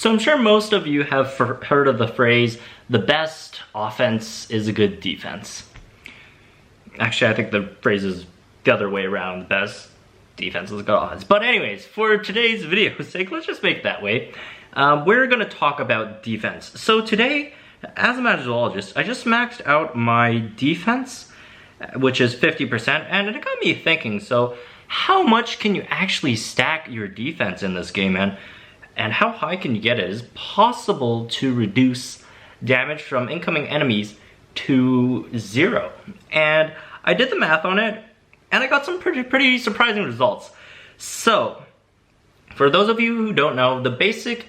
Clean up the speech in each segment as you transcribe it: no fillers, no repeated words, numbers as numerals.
So I'm sure most of you have heard of the phrase, the best offense is a good defense. Actually, I think the phrase is the other way around, the best defense is a good offense. But anyways, for today's video's sake, let's just make it that way. We're gonna talk about defense. So today, as a Magizoologist, I just maxed out my defense, which is 50%, and it got me thinking, so how much can you actually stack your defense in this game, and how high can you get it? Is it possible to reduce damage from incoming enemies to 0? And I did the math on it, and I got some pretty surprising results. So, for those of you who don't know, the basic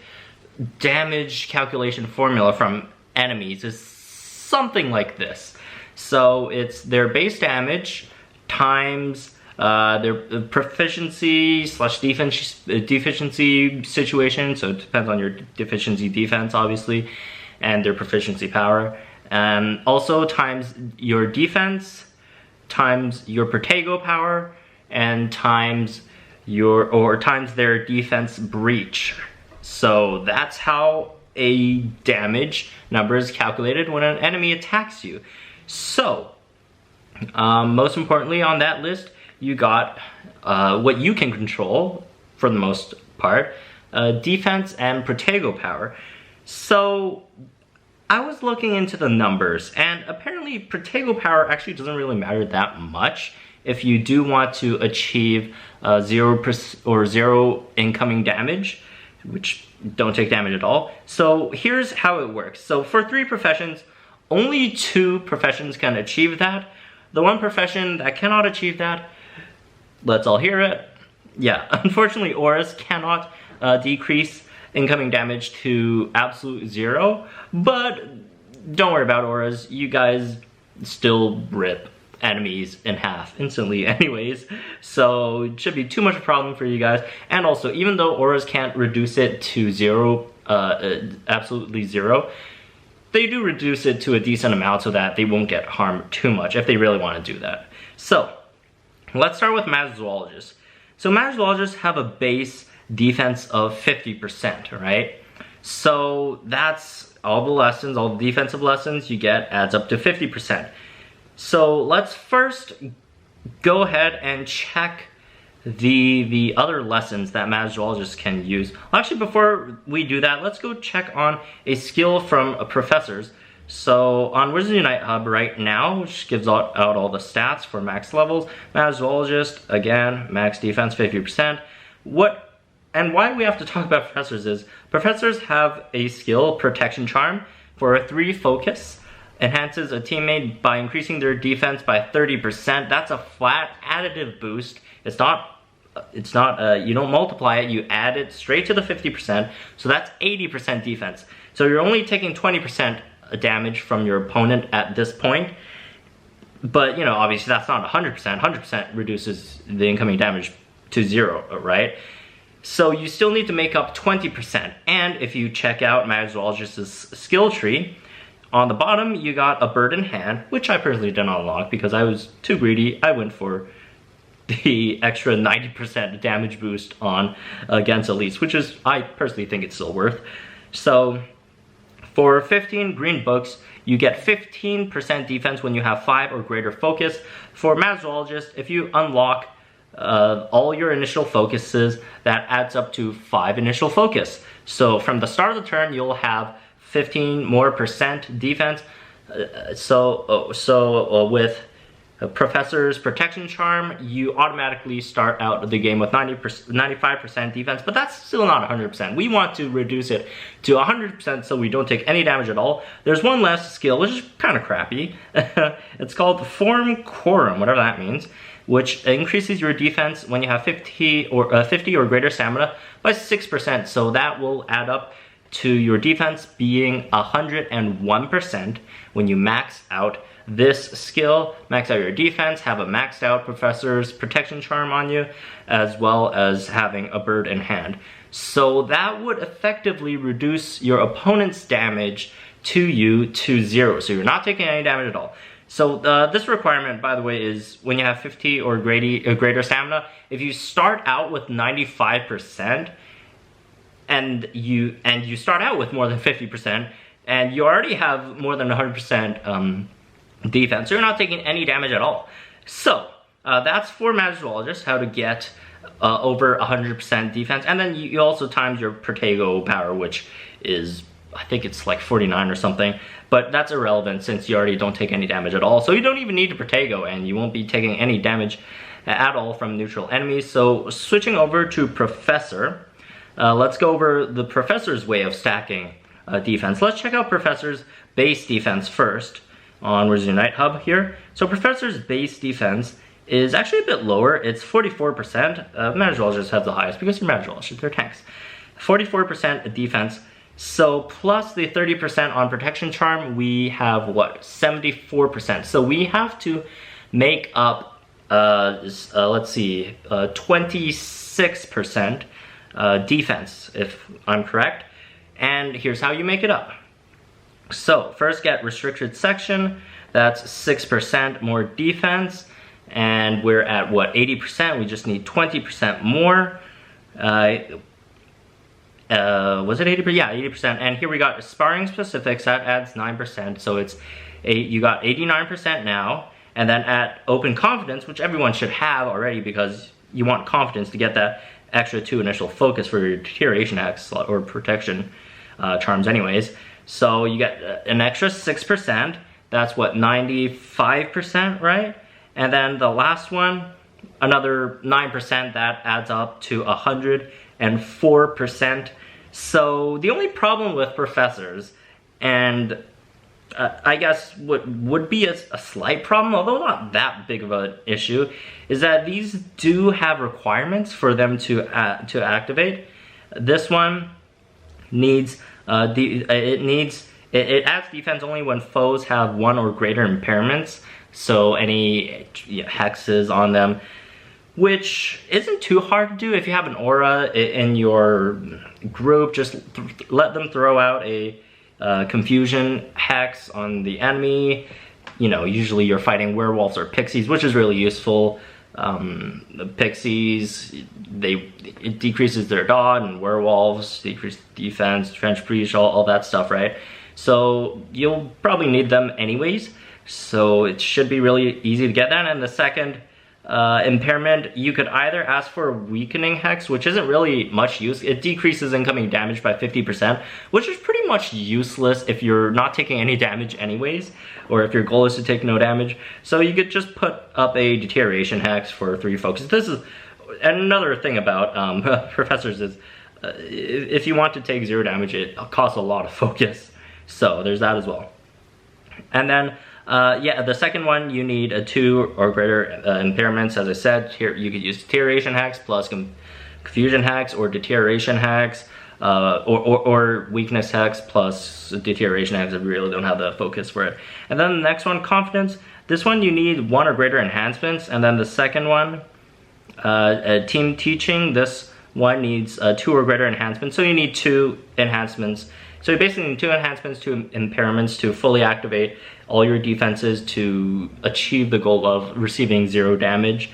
damage calculation formula from enemies is something like this. So it's their base damage times their proficiency slash deficiency situation, so it depends on your deficiency defense obviously, and their proficiency power. And also times your defense, times your protego power, and times their defense breach. So that's how a damage number is calculated when an enemy attacks you. So, most importantly on that list, you got what you can control, for the most part, defense and protego power. So, I was looking into the numbers, and apparently protego power actually doesn't really matter that much if you do want to achieve 0 incoming damage, which don't take damage at all. So here's how it works. So for 3 professions, only 2 professions can achieve that. The one profession that cannot achieve that, let's all hear it. Yeah, unfortunately auras cannot decrease incoming damage to absolute 0, but don't worry about auras. You guys still rip enemies in half instantly anyways, so it should be too much of a problem for you guys. And also, even though auras can't reduce it to 0, absolutely 0, they do reduce it to a decent amount so that they won't get harmed too much if they really want to do that. So let's start with Magizoologists. So Magizoologists have a base defense of 50%, right? So that's all the lessons, all the defensive lessons you get adds up to 50%. So let's first go ahead and check the other lessons that Magizoologists can use. Actually, before we do that, let's go check on a skill from professors. So on Wizards Unite Hub right now, which gives out all the stats for max levels, Magizoologist, again, max defense 50%. And why we have to talk about professors is, professors have a skill, Protection Charm, for a 3 focus. Enhances a teammate by increasing their defense by 30%. That's a flat additive boost. It's not, you don't multiply it, you add it straight to the 50%. So that's 80% defense. So you're only taking 20% damage from your opponent at this point. But, you know, obviously that's not 100%. 100% reduces the incoming damage to 0, right? So you still need to make up 20%. And if you check out Magizoologist's skill tree, on the bottom you got a bird in hand, which I personally did not unlock because I was too greedy. I went for the extra 90% damage boost on against elites, which is, I personally think it's still worth. So for 15 green books, you get 15% defense when you have 5 or greater focus. For Magizoologist, if you unlock all your initial focuses, that adds up to 5 initial focus. So from the start of the turn, you'll have 15% more defense. With Professor's Protection Charm, you automatically start out the game with 95% defense, but that's still not 100%. We want to reduce it to 100% so we don't take any damage at all. There's one last skill, which is kind of crappy. It's called the Form Quorum, whatever that means, which increases your defense when you have 50 or greater stamina by 6%. So that will add up to your defense being 101% when you max out this skill, max out your defense, have a maxed out Professor's Protection Charm on you, as well as having a bird in hand. So that would effectively reduce your opponent's damage to you to 0. So you're not taking any damage at all. So this requirement, by the way, is when you have 50 or greater stamina. If you start out with 95%, and you start out with more than 50%, and you already have more than 100% defense, so you're not taking any damage at all. So that's for Magizoologist, how to get over 100% defense, and then you also times your Protego power, which is, I think it's like 49 or something, but that's irrelevant since you already don't take any damage at all. So you don't even need to Protego, and you won't be taking any damage at all from neutral enemies. So switching over to Professor, let's go over the Professor's way of stacking defense. Let's check out Professor's base defense first on Wizards Unite Hub here. So Professor's base defense is actually a bit lower. It's 44%. Magizoologists have the highest because they're Magizoologists, they're tanks. 44% defense. So plus the 30% on protection charm, we have what? 74%. So we have to make up, let's see, 26% defense, if I'm correct. And here's how you make it up. So first get restricted section, that's 6% more defense, and we're at what, 80%, we just need 20% more. Was it 80%? Yeah, 80%. And here we got sparring specifics, that adds 9%, so it's you got 89% now. And then at open confidence, which everyone should have already because you want confidence to get that extra 2 initial focus for your deterioration hacks or protection charms anyways. So you get an extra 6%, that's what, 95%, right? And then the last one, another 9%, that adds up to 104%. So the only problem with Professors, and I guess what would be a slight problem, although not that big of an issue, is that these do have requirements for them to activate. This one needs it adds defense only when foes have 1 or greater impairments, so any hexes on them, which isn't too hard to do. If you have an aura in your group, just let them throw out a confusion hex on the enemy. You know, usually you're fighting werewolves or pixies, which is really useful. The pixies, it decreases their dodge, and werewolves decrease defense, trench breach, all that stuff, right? So you'll probably need them anyways, so it should be really easy to get that. And the second impairment, you could either ask for a weakening hex, which isn't really much use. It decreases incoming damage by 50%, which is pretty much useless if you're not taking any damage anyways, or if your goal is to take no damage. So you could just put up a deterioration hex for 3 focus. This is another thing about Professors is if you want to take 0 damage, it costs a lot of focus. So there's that as well. And then yeah, the second one, you need a 2 or greater impairments. As I said, here you could use deterioration hacks plus confusion hacks, or deterioration hacks, or weakness hacks plus deterioration hacks if you really don't have the focus for it. And then the next one, confidence. This one you need 1 or greater enhancements. And then the second one, team teaching. This one needs 2 or greater enhancements. So you need 2 enhancements. So you basically need 2 enhancements, 2 impairments to fully activate all your defenses to achieve the goal of receiving 0 damage,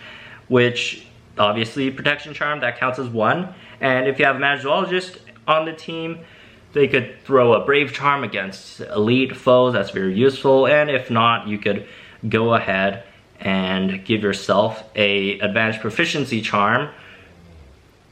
which obviously protection charm, that counts as 1. And if you have a Magizoologist on the team, they could throw a brave charm against elite foes, that's very useful. And if not, you could go ahead and give yourself a advanced proficiency charm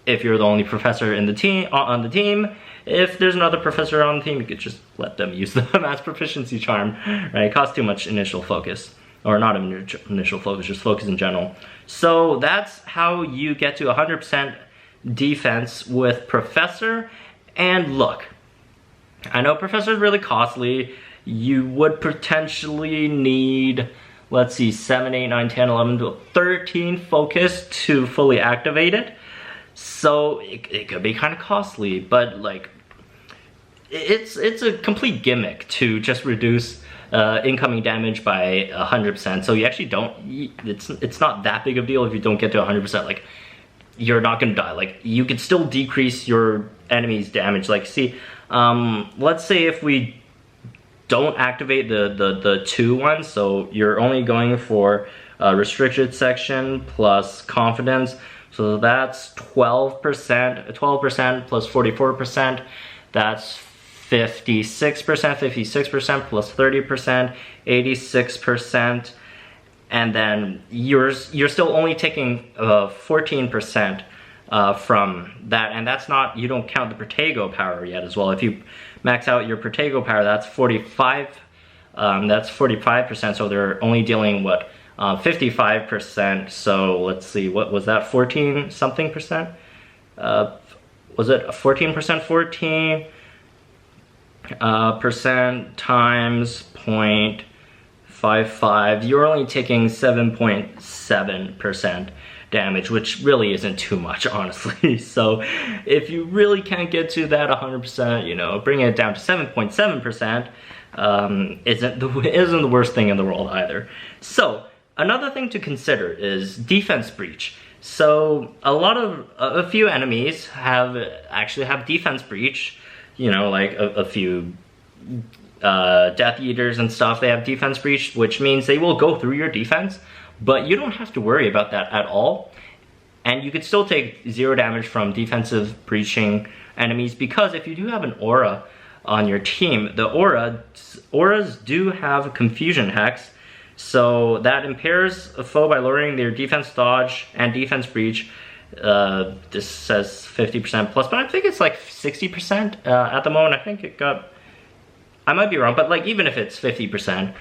if you're the only professor in the team on the team. If there's another professor on the team, you could just let them use the mass proficiency charm, right? It costs too much initial focus, or not initial focus, just focus in general. So that's how you get to 100% defense with Professor. And look, I know Professor is really costly. You would potentially need, let's see, 7, 8, 9, 10, 11, 13 focus to fully activate it. So it could be kind of costly, but like, it's a complete gimmick to just reduce incoming damage by 100%. So you actually don't, it's not that big of a deal if you don't get to 100%. Like, you're not gonna die. Like, you could still decrease your enemy's damage. Like, see, let's say if we don't activate the 2 ones, so you're only going for restricted section plus confidence. So So that's 12%. 12% plus 44%. That's 56%. 56% plus 30%. 86%. And then you're still only taking 14% from that, and that's not, you don't count the Protego power yet as well. If you max out your Protego power, that's 45%, so they're only dealing, what, 55%, so let's see, what was that, 14 something percent? Was it 14%? 14 percent times 0.55, you're only taking 7.7% damage, which really isn't too much, honestly. So if you really can't get to that 100%, you know, bringing it down to 7.7% isn't the worst thing in the world either. So another thing to consider is defense breach. So a few enemies actually have defense breach, you know, like a few Death Eaters and stuff, they have defense breach, which means they will go through your defense, but you don't have to worry about that at all. And you could still take 0 damage from defensive breaching enemies, because if you do have an aura on your team, the auras do have confusion hex, so that impairs a foe by lowering their defense dodge and defense breach. This says 50% plus, but I think it's like 60% at the moment. I think it got, I might be wrong, but like even if it's 50%,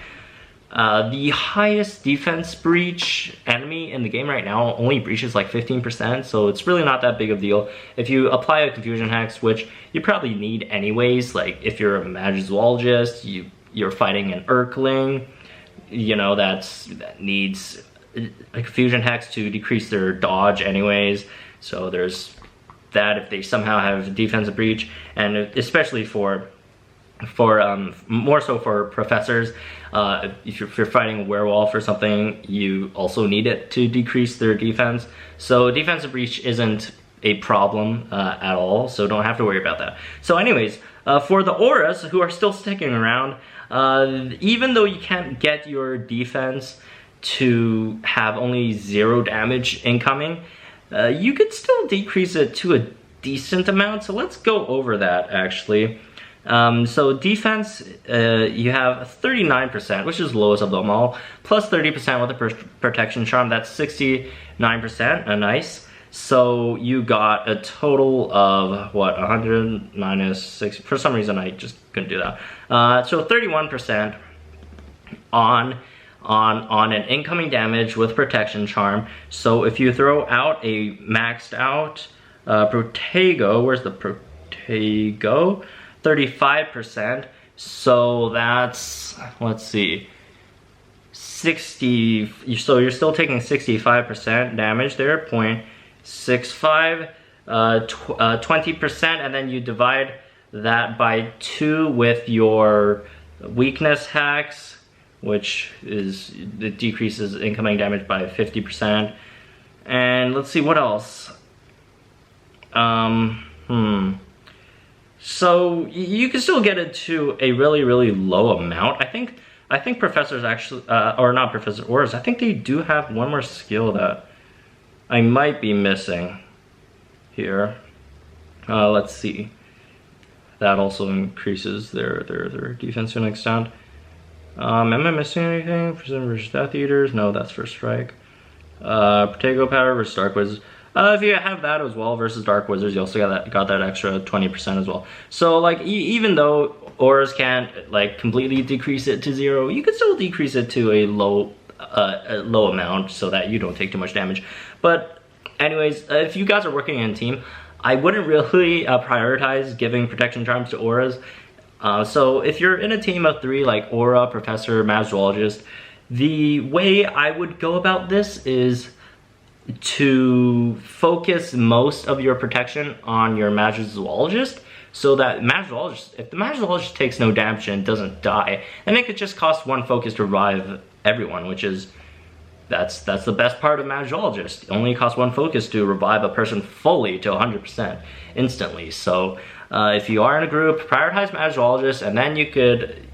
the highest defense breach enemy in the game right now only breaches like 15%, so it's really not that big of a deal. If you apply a confusion hex, which you probably need anyways, like if you're a Magizoologist, you're fighting an Urkling, you know, that needs a confusion hex to decrease their dodge anyways, so there's that if they somehow have defensive breach, and especially more so for professors, if you're fighting a werewolf or something, you also need it to decrease their defense. So defensive breach isn't a problem at all, so don't have to worry about that. So anyways, for the auras who are still sticking around, even though you can't get your defense to have only 0 damage incoming, you could still decrease it to a decent amount, so let's go over that actually. So defense, you have 39%, which is lowest of them all, plus 30% with the protection charm, that's 69%, nice. So you got a total of, what, 100 minus 60, for some reason I just couldn't do that. So 31% on an incoming damage with protection charm. So if you throw out a maxed out Protego, where's the Protego? 35%, so that's, let's see, 60, so you're still taking 65% damage there, 0.65, 20%, and then you divide that by 2 with your weakness hex, which is, it decreases incoming damage by 50%, and let's see, what else? So you can still get it to a really, really low amount. I think professors actually, or not professors, auras, I think they do have one more skill that I might be missing here. Let's see. That also increases their defense to an extent. Am I missing anything? Precision versus Death Eaters? No, that's first strike. Protego power versus Dark Wizards. If you have that as well versus Dark Wizards, you also got that extra 20% as well. So like even though auras can't like completely decrease it to 0, you can still decrease it to a low amount so that you don't take too much damage. But anyways, if you guys are working in a team, I wouldn't really prioritize giving protection charms to auras. So if you're in a team of 3 like Aura, Professor, Magizoologist, the way I would go about this is to focus most of your protection on your Magizoologist, so that if the Magizoologist takes no damage and doesn't die, then it could just cost 1 focus to revive everyone, which is, that's the best part of Magizoologist. It only costs 1 focus to revive a person fully to 100% instantly. So if you are in a group, prioritize Magizoologist, and then you could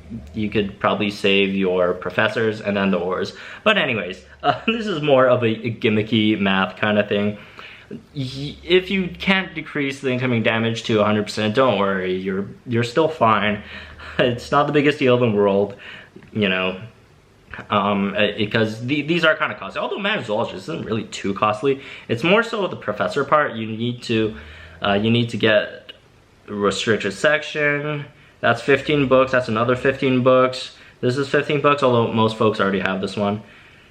probably save your professors and then the auras. But anyways, this is more of a gimmicky math kind of thing. if you can't decrease the incoming damage to 100%, don't worry, you're still fine. It's not the biggest deal in the world, you know, because these are kind of costly. Although Magizoologist isn't really too costly. It's more so the professor part. You need to get restricted section. That's 15 books. That's another 15 books. This is 15 books, although most folks already have this one.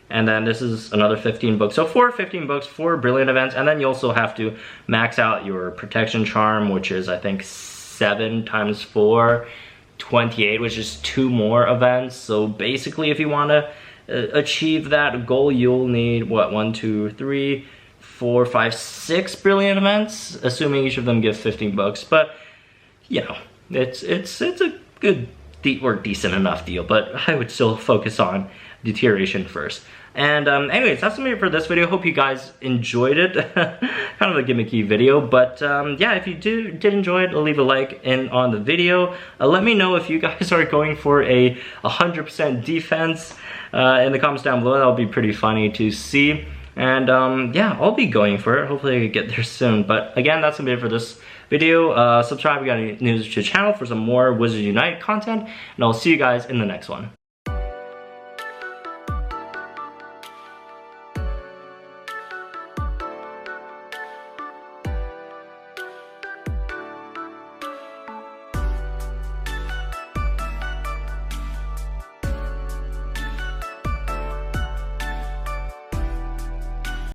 And then this is another 15 books. So 15 books, 4 brilliant events, and then you also have to max out your protection charm, which is I think 7 times 4, 28, which is 2 more events. So basically, if you want to achieve that goal, you'll need what, 1, 2, 3, 4, 5, 6 brilliant events, assuming each of them gives 15 books. But you know, it's a good or decent enough deal. But I would still focus on deterioration first. And anyways, that's it for this video. Hope you guys enjoyed it. Kind of a gimmicky video, but yeah, if you did enjoy it, leave a like on the video. Let me know if you guys are going for a 100% defense in the comments down below. That'll be pretty funny to see. And yeah, I'll be going for it. Hopefully I can get there soon. But again, that's gonna be it for this video. Subscribe if you got any news to the channel for some more Wizards Unite content, and I'll see you guys in the next one.